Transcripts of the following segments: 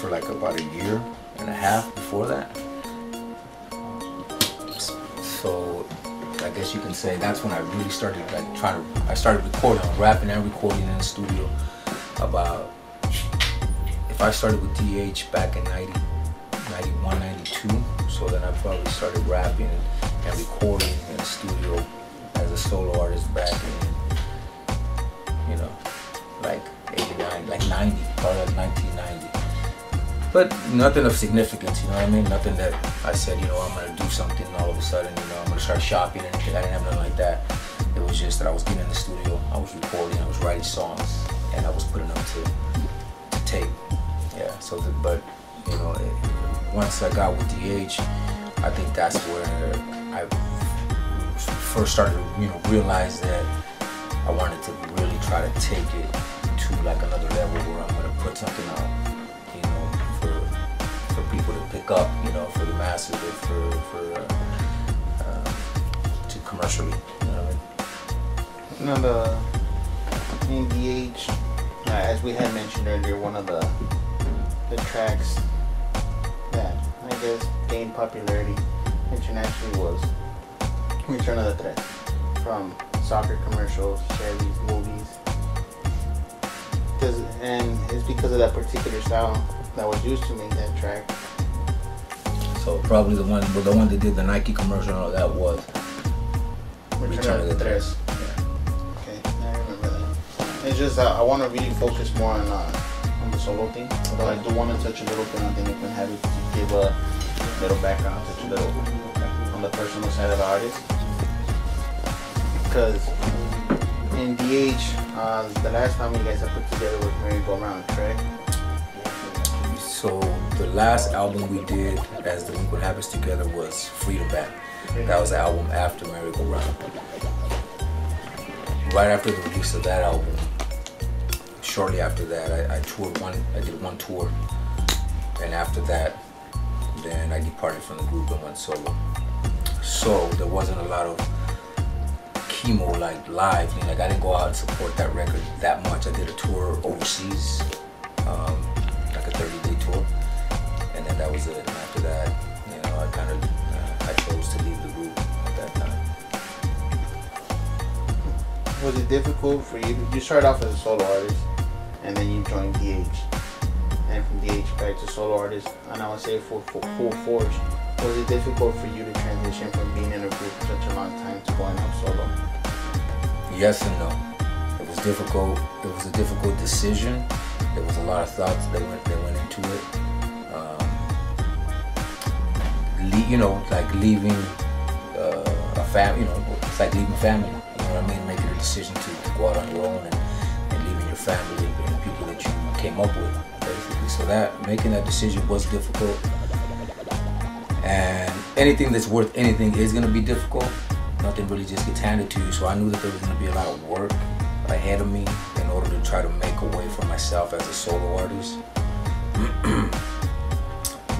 for like about a year and a half before that. So I guess you can say that's when I really started like I started recording, rapping and recording in the studio. About, if I started with DH back in 90, 91, 92, so then I probably started rapping and recording in the studio as a solo artist back in, you know, like 89, like 90, probably like 1990. But nothing of significance, you know what I mean? Nothing that I said, you know, I'm gonna do something all of a sudden, you know, I'm gonna start shopping and anything. I didn't have nothing like that. It was just that I was getting in the studio, I was recording, I was writing songs, and I was putting them to tape. Yeah, so, but, you know, once I got with DH, I think that's where I first started to, you know, realize that I wanted to really try to take it to like another level where I'm gonna put something out, you know, for people to pick up, you know, for the masses, or to commercially, you know what I mean? Now in DH, as we had mentioned earlier, one of the tracks that I guess gained popularity internationally was Return of the Tres, from soccer commercials, Chevys, movies. And it's because of that particular style that was used to make that track. So probably the one that did the Nike commercial and all that was Return of the Tres. Okay, I remember that. It's just I want to really focus more on the solo thing, but I do want to touch a little bit on the Liquid Habits to give a little background, touch a little on the personal side of the artist. Because in DH, the last time you guys have put together was Merry Go Round, correct? So the last album we did as the Liquid Habits together was Freedom Band. That was the album after Merry Go Round. Right after the release of that album, shortly after that, I did one tour, and after that, then I departed from the group and went solo. So there wasn't a lot of Kemo like live, you know, like I didn't go out and support that record that much. I did a tour overseas, like a 30-day tour, and then that was it. And after that, you know, I chose to leave the group at that time. Was it difficult for you? You started off as a solo artist, and then you joined DH, and from DH back to solo artist, and I would say full force. Was it difficult for you to transition from being in a group for such a long time to going out solo? Yes and no. It was difficult. It was a difficult decision. There was a lot of thoughts that went into it. You know, like leaving a family. You know, it's like leaving family. You know what I mean? Making a decision to go out on your own and leaving your family and the people that you came up with, basically. So making that decision was difficult. And anything that's worth anything is going to be difficult. Nothing really just gets handed to you. So I knew that there was going to be a lot of work ahead of me in order to try to make a way for myself as a solo artist.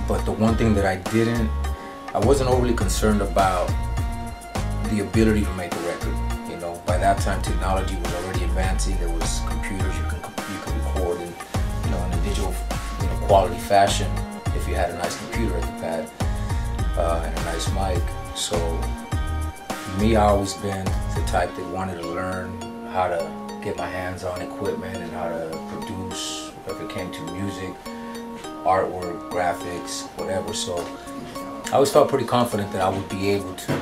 But the one thing that I wasn't overly concerned about the ability to make a record. You know, by that time technology was already advancing. There was computers you could record in, you know, in a digital, you know, quality fashion if you had a nice computer at the pad. And a nice mic. So me, I always been the type that wanted to learn how to get my hands on equipment and how to produce, if it came to music, artwork, graphics, whatever. So I always felt pretty confident that I would be able to,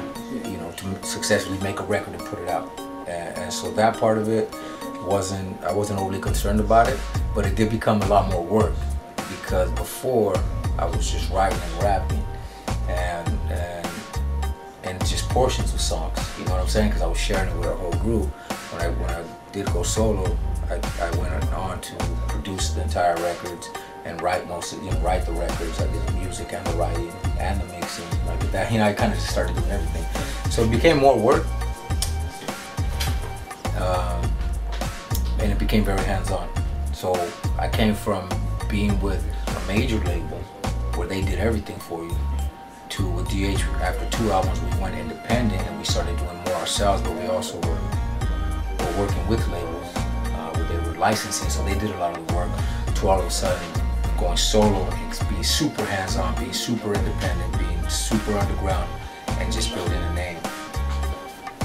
you know, to successfully make a record and put it out. And so that part of it I wasn't overly concerned about it, but it did become a lot more work, because before I was just writing and rapping and just portions of songs, you know what I'm saying? Because I was sharing it with our whole group. When I did go solo, I went on to produce the entire records and write write the records. I did the music and the writing and the mixing, like that. You know, I kind of just started doing everything. So it became more work, and it became very hands-on. So I came from being with a major label where they did everything for you, to with DH, after 2 albums we went independent and we started doing more ourselves, but we also were working with labels where they were licensing, so they did a lot of the work, to all of a sudden going solo and being super hands-on, being super independent, being super underground, and just building a name.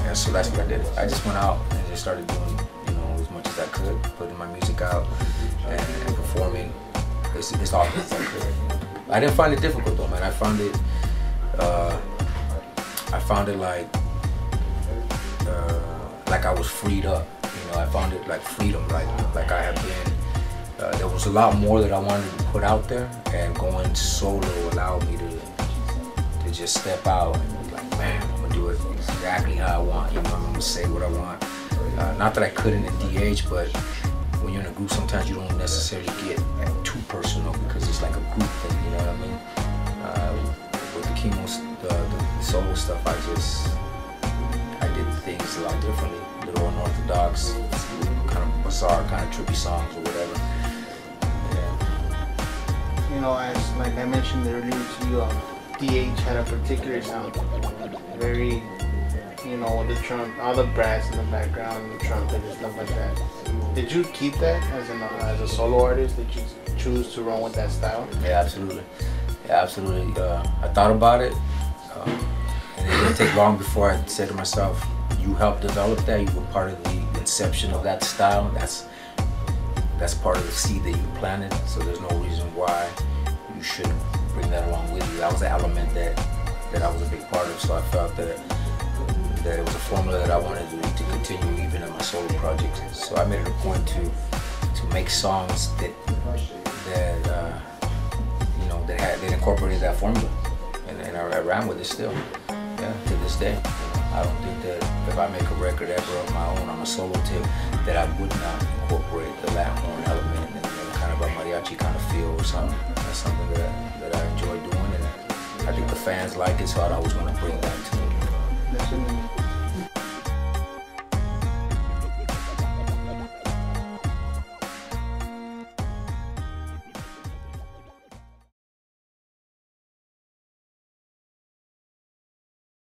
And so that's what I did. I just went out and just started doing, you know, as much as I could, putting my music out and performing as often as I could. I didn't find it difficult though, man. I found it like I was freed up. You know, I found it like freedom, like I have been. There was a lot more that I wanted to put out there, and going solo allowed me to just step out and be like, man, I'm gonna do it exactly how I want. You know, I'm gonna say what I want. Not that I couldn't in DH, but when you're in a group, sometimes you don't necessarily get too personal because it's like a group thing. You know what I mean? With the Kemo's, the solo stuff, I did things a lot differently, a little unorthodox, kind of bizarre, kind of trippy songs or whatever. You know, as like I mentioned earlier to you, DH had a particular sound, very, you know, the trump, all the brass in the background, the trumpet and stuff like that. Did you keep that as a solo artist? Did you choose to run with that style? Yeah, absolutely. Yeah, absolutely. I thought about it, and it didn't take long before I said to myself, "You helped develop that. You were part of the inception of that style. That's part of the seed that you planted, so there's no reason why you shouldn't bring that along with you." That was the element that I was a big part of, so I felt that it was a formula that I wanted to continue even in my solo project. So I made it a point to make songs that you know, that incorporated that formula, and I ran with it still, yeah, to this day. I don't think that if I make a record ever of my own on a solo tip, that I would not incorporate the Latin horn element and kind of a mariachi kind of feel or something. That's something that I enjoy doing, and I think the fans like it, so I'd always want to bring